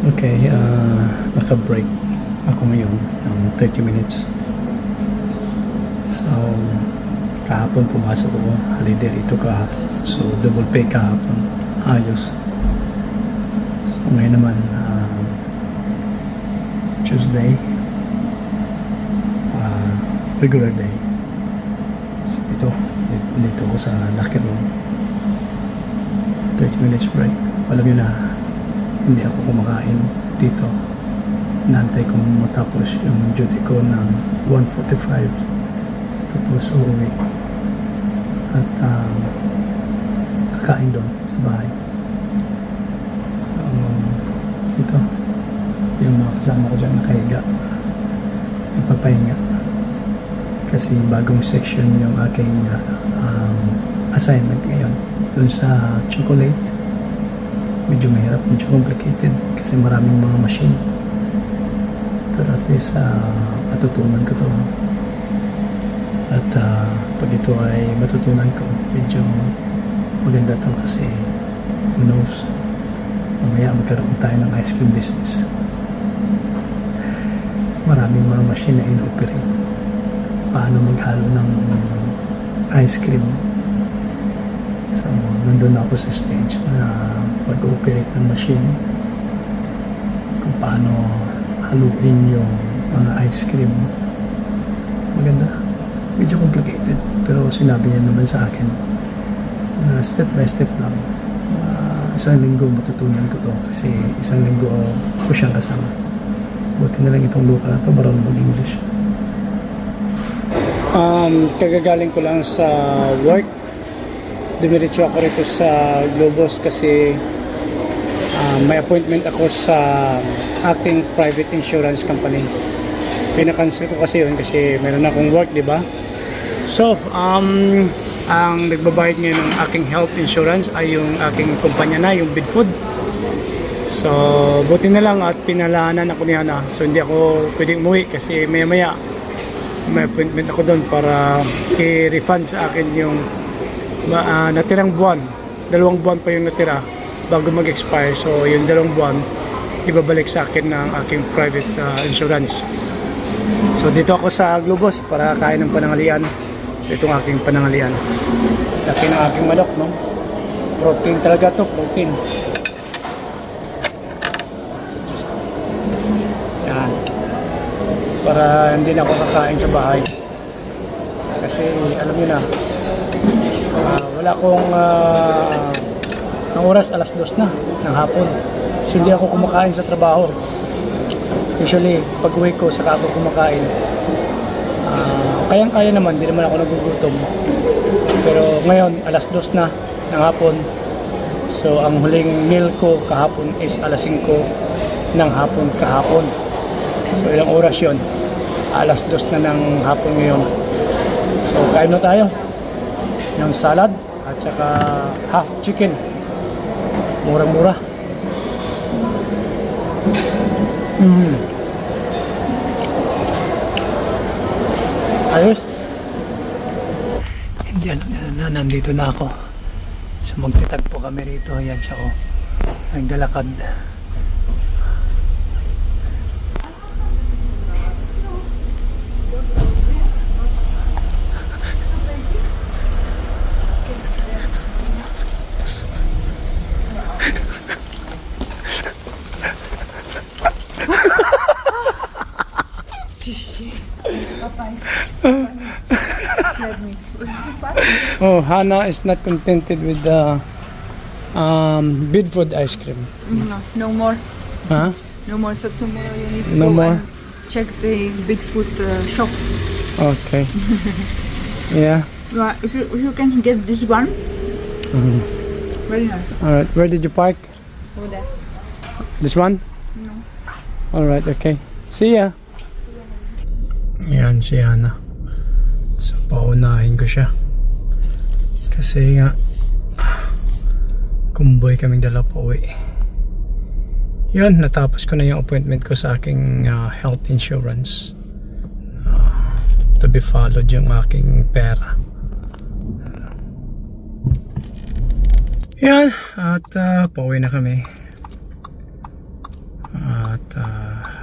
Okay, naka-break ako ngayon ng 30 minutes. So, kahapon pumasok ako, holiday rito kahapon. So, double pay kahapon. Ayos. So, ngayon naman, Tuesday, regular day. So, dito ako sa locker room. 30 minutes break. Alam nyo na, hindi ako kumakain dito. Nantay kong matapos yung duty ko ng 1:45. Tapos uuwi. At kakain doon sa bahay. Ito. Yung mga kasama ko dyan nakahiga. Nagpapahinga. Kasi bagong section yung aking assignment ngayon. Doon sa chocolate. Medyo mahirap, medyo complicated kasi maraming mga machine. Pero at least matutunan ko to. At pag ito ay matutunan ko, medyo maganda to kasi who knows, mamaya magkaroon tayo ng ice cream business. Maraming mga machine na inoperate. Paano maghalo ng ice cream. So, nandun ako sa stage na pag-operate ng machine, kung paano haluin yung mga ice cream. Maganda. Medyo complicated. Pero sinabi niya naman sa akin na step by step lang. Isang linggo matutunan ko to kasi isang linggo ko siyang kasama. Buti na lang itong local na to, marunong mag-English. Kagagaling ko lang sa work. Dumiretso ako rito sa Globos kasi may appointment ako sa ating private insurance company. Pinakancel ko kasi yun kasi meron akong work, di ba? So, ang nagbabayad ngayon ng aking health insurance ay yung aking kumpanya na, yung Bidfood. So, buti na lang at pinalahanan ako ni Hana. So, hindi ako pwedeng umuwi kasi maya-maya may appointment ako doon para i-refund sa akin yung natirang buwan. 2 buwan pa yung natira bago mag-expire. So yung 2 buwan ibabalik sa akin ng aking private insurance. So dito ako sa Globos para kain ng panangalian. So itong aking panangalian. Laki ng aking manok, no? Protein talaga to, protein. Yan. Para hindi na ako kakain sa bahay. Kasi alam niyo na, wala akong ang oras alas 2 na ng hapon. So hindi ako kumakain sa trabaho. Usually pag uwi ko saka ako kumakain. Kayang-kaya naman, hindi naman ako nagugutom. Pero ngayon alas 2 na ng hapon. So ang huling meal ko kahapon is alas 5 ng hapon kahapon. So ilang oras yun? Alas 2 na ng hapon ngayon. So kain na tayo ng salad at saka half chicken, murang-mura. Ayos. Hindi alam na nandito na ako. So magtitagpo kami rito. Yan siya, oh, naglalakad. Oh, Hana is not contented with the Bidfood ice cream. No more. Huh? No more. So tomorrow you need to No go more? and check the Bidfood shop. Okay. Yeah. If you can get this one, very nice. Alright. Where did you park? Over there. This one? No. Alright, okay. See ya. Yan si Hana. So paunahin ko siya. Kasi nga kumboy kaming dala pa uwi. Yun, natapos ko na yung appointment ko sa aking health insurance. To be followed yung aking pera. Yan, at pauwi na kami. At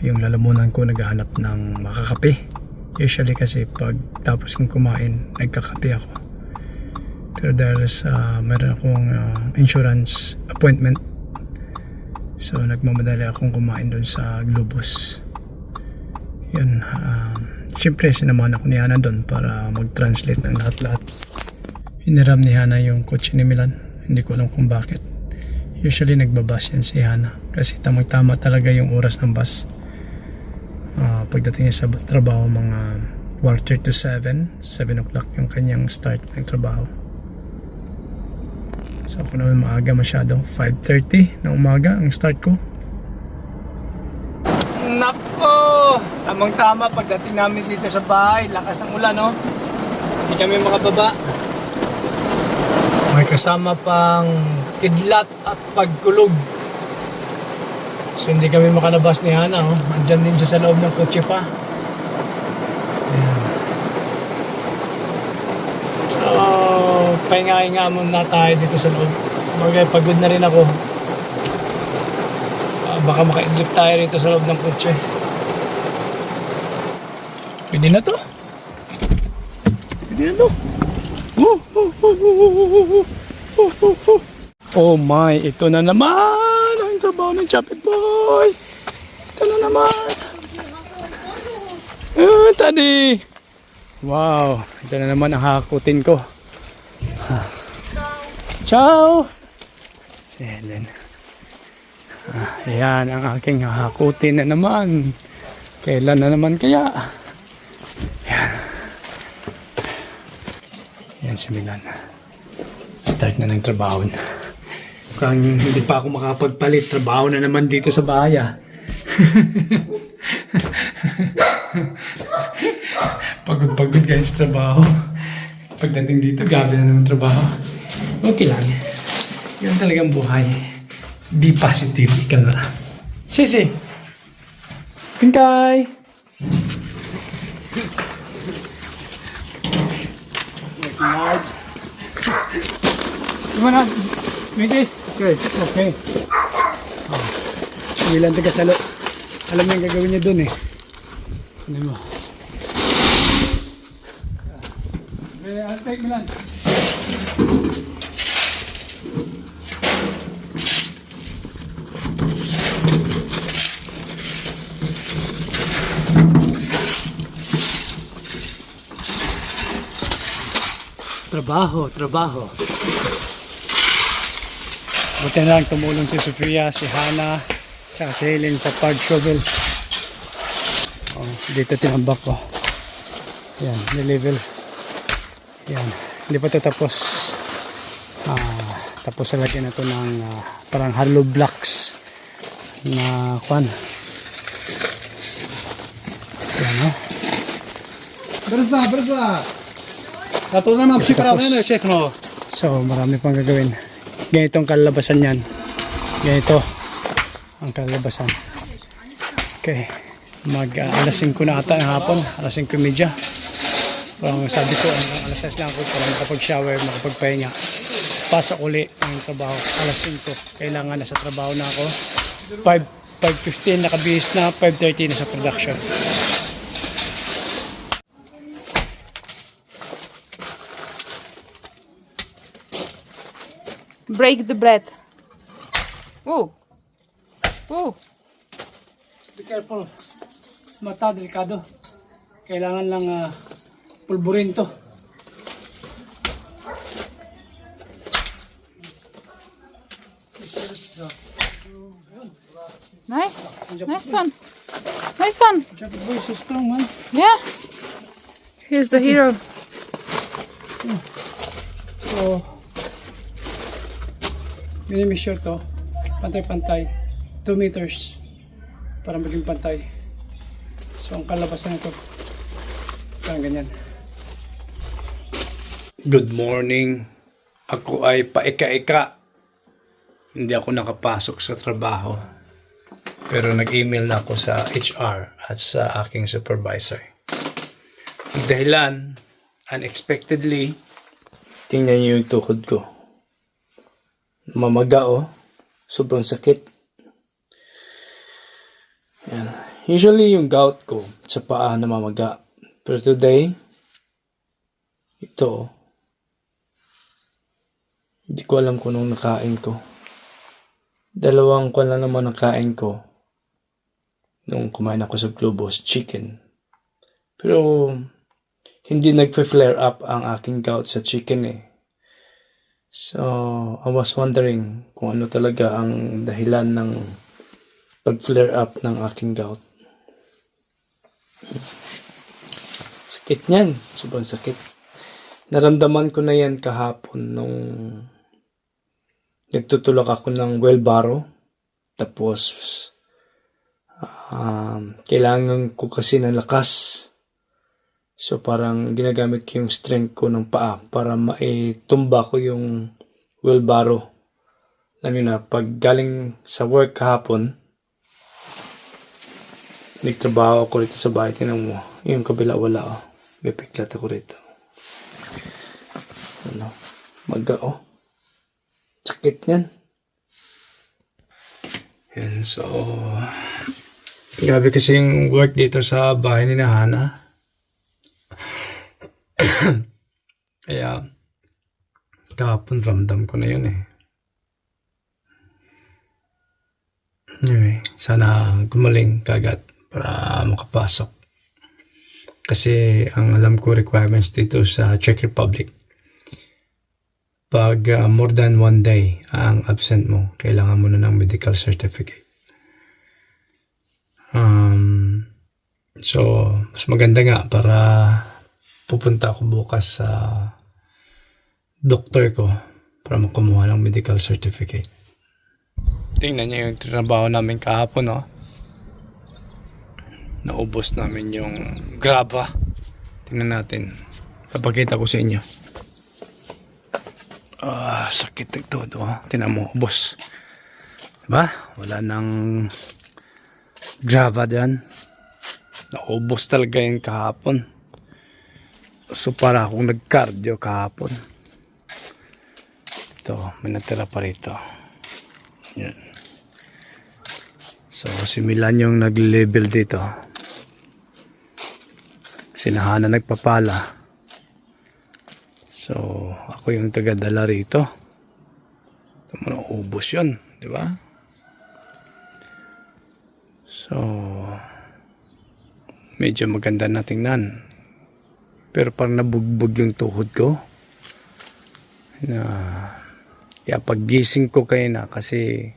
yung lalamunan ko naghahanap ng makakape. Usually kasi pag tapos kong kumain, nagkakape ako. Pero dahil sa meron akong insurance appointment, so nagmamadali akong kumain doon sa Globus. Yun, siyempre sinamahan ako ni Hana doon para mag-translate ng lahat-lahat. Hiniram ni Hana yung kotse ni Milan. Hindi ko alam kung bakit. Usually nagbabus yan si Hana kasi tamang-tama talaga yung oras ng bus. Pagdating niya sa trabaho mga 7:45 o'clock yung kanyang start ng trabaho. So ako naman maaga masyado, 5:30 na umaga ang start ko. Nako! Tamang-tama pagdating namin dito sa bahay, lakas ng ulan, no? Hindi kami makababa. May kasama pang kidlat at pagkulog. So hindi kami makalabas ni Hana, oh. Andyan din siya sa loob ng kotse pa. Ayan. So, pahinga-hinga muna tayo dito sa loob. Bagay, pagod na rin ako. Baka makaidlip tayo rito sa loob ng kotse. Pwede na to. Pwede na to. Oh my, ito na naman ang trabaho ng Chapit Boy. Ito na naman. Tadi. Wow, ito na naman ang hakutin ko. Ciao. Si Helen. Ayan ang aking hakutin na naman. Kailan na naman kaya? Ayan. Ayan si Milan. Start na ng trabaho. Mukhang hindi pa ako makapagpalit. Trabaho na naman dito sa bahay. Pagod-pagod guys trabaho. Pagdating dito, gabi na naman trabaho. Okay lang. Yan talagang buhay. Be positive, ika nga. Sisi! Pinkay! Gimana? Medis? Okay. Okay. Milan taga salo. Alam mo yung gagawin niya dun eh. Ano mo? I'll take Milan. Trabaho. Buti na lang tumulong si Sofia, si Hana, at si Helen sa pag-shovel. Oh, dito tinambak ko. Yan, nilevel. Yan, hindi pa ito tapos. Tapos lagyan na ito ng parang hollow blocks na kwan. Yan, no? Brza. A to nemám připravené všechno. So, marami pang gagawin. Ganito ang kalabasan yan. Ganito ang kalabasan. Okay. Alas 5 na ata ng hapon. Alas 5:30. Parang sabi ko, alas 6 lang ako para makapag-shower, makapagpahinga. Pasok uli ang trabaho. Alas 5. Kailangan na sa trabaho na ako. 5:15 nakabihis na. 5:30 na sa production. Break the bread. Oh. Be careful. Mata, delikado. Kailangan lang pulburin to. Nice. Nice one. Nice one. Chapit Boy is strong, man. Yeah. He's the hero. So, minimissure to. Pantay-pantay. 2 meters. Para maging pantay. So, ang kalabasan nito. Parang ganyan. Good morning. Ako ay paika-ika. Hindi ako nakapasok sa trabaho. Pero nag-email na ako sa HR at sa aking supervisor. Dahilan, unexpectedly, tingnan niyo yung tuhod ko. Mamaga oh. Sobrang sakit. Yan. Usually yung gout ko sa paa namamaga. Pero today, ito, hindi ko alam kung anong nakain ko. 2 ko lang naman nakain ko nung kumain ako sa Globos, chicken. Pero hindi nagfe-flare up ang aking gout sa chicken eh. So, I was wondering kung ano talaga ang dahilan ng pag-flare up ng aking gout. Sakit niyan. Sobrang sakit. Naramdaman ko na yan kahapon nung nagtutulak ako ng wheelbarrow. Tapos, kailangan ko kasi ng lakas. So, parang ginagamit ko yung strength ko ng paa para maitumba ko yung wheelbarrow. Alam nyo na, pag galing sa work kahapon, nagtrabaho ako rito sa bahay. Tingnan mo, yung kabila wala oh. Bipiklat ako rito. Ano? Maga oh. Sakit niyan. Yan, so grabe kasi yung work dito sa bahay ni Hana. Kaya kahapon ramdam ko na yun eh. Anyway, sana gumaling kagad para makapasok. Kasi ang alam ko requirements dito sa Czech Republic, pag more than 1 day ang absent mo, kailangan mo na ng medical certificate. So, mas maganda nga para pupunta ako bukas sa doktor ko para makumuha ng medical certificate. Tingnan niyo yung trabaho namin kahapon, no? Naubos namin yung graba. Tingnan natin. Papakita ko sa inyo. Sakit ng todo. Tingnan mo, ubos. Diba? Wala nang graba dyan. Naubos talaga yung kahapon. So para akong nag-cardio kahapon. Ito, may natira pa rito. Yan. So si Milan yung nag-level dito. Sinahana nagpapala. So ako yung taga-dala rito. Ubos yun, di ba? So medyo maganda na tingnan. Pero parang nabugbog yung tuhod ko. Kaya paggising ko kayo na kasi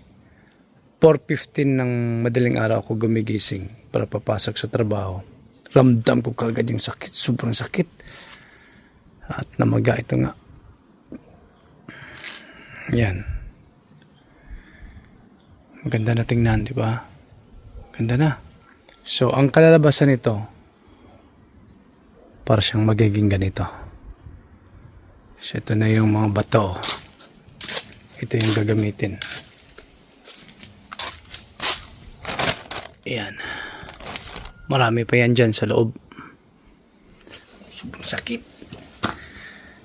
4:15 ng madaling araw ako gumigising para papasok sa trabaho. Ramdam ko kagad yung sakit. Sobrang sakit. At namaga ito nga. Yan. Maganda na tingnan, di ba? Ganda na. So, ang kalalabasan nito, para siyang magiging ganito. So, ito na yung mga bato. Ito yung gagamitin. Ayan. Marami pa yan dyan sa loob. Sobrang sakit.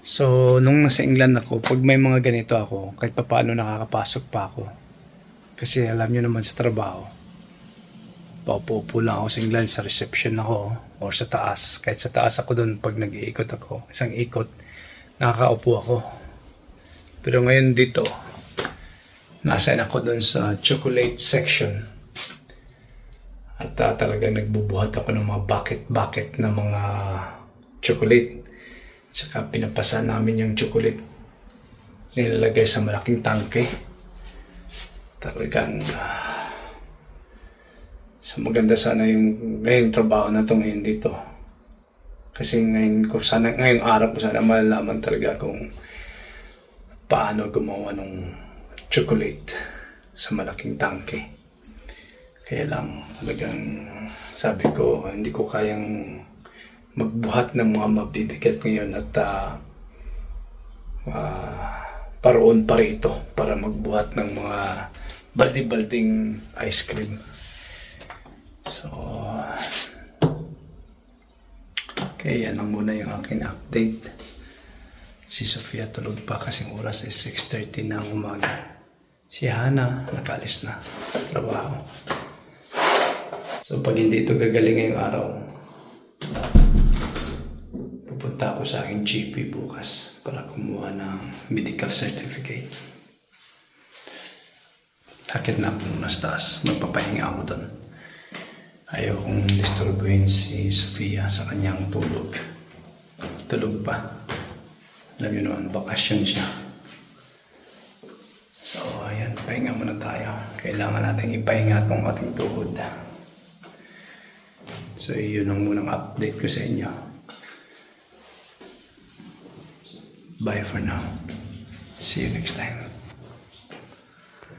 So, nung nasa England ako, pag may mga ganito ako, kahit pa paano nakakapasok pa ako. Kasi alam nyo naman sa trabaho, paupo lang ako sa England, sa reception ako, or sa taas. Kahit sa taas ako doon, pag nag-iikot ako, isang ikot, nakakaupo ako. Pero ngayon dito, nasa ako doon sa chocolate section. At talagang nagbubuhat ako ng mga bucket na mga chocolate. Saka pinapasa namin yung chocolate. Nilalagay sa malaking tangke. Talagang so maganda sana yung ngayong trabaho na ito ngayon dito. Kasi ngayong araw ko sana malalaman talaga kung paano gumawa ng chocolate sa malaking tangke. Kaya lang talagang sabi ko hindi ko kayang magbuhat ng mga mabibigat ngayon at paroon pa rito para magbuhat ng mga baldi-balding ice cream. So kaya yan lang muna yung aking update. Si Sofia tulog pa kasing oras is 6:30 ng umaga. Si Hana nakalis na sa trabaho. So pag hindi ito gagaling ngayong araw, pupunta ako sa aking GP bukas para kumuha ng medical certificate. Akit na ako muna sa taas. Magpapahinga ako doon. Ayaw kong disturbuhin si Sofia sa kanyang tulog. Tulog pa. Alam niyo naman, bakasyon siya. So, ayan. Pahinga muna tayo. Kailangan natin ipahinga itong ating tuhod. So, yun ang munang update ko sa inyo. Bye for now. See you next time.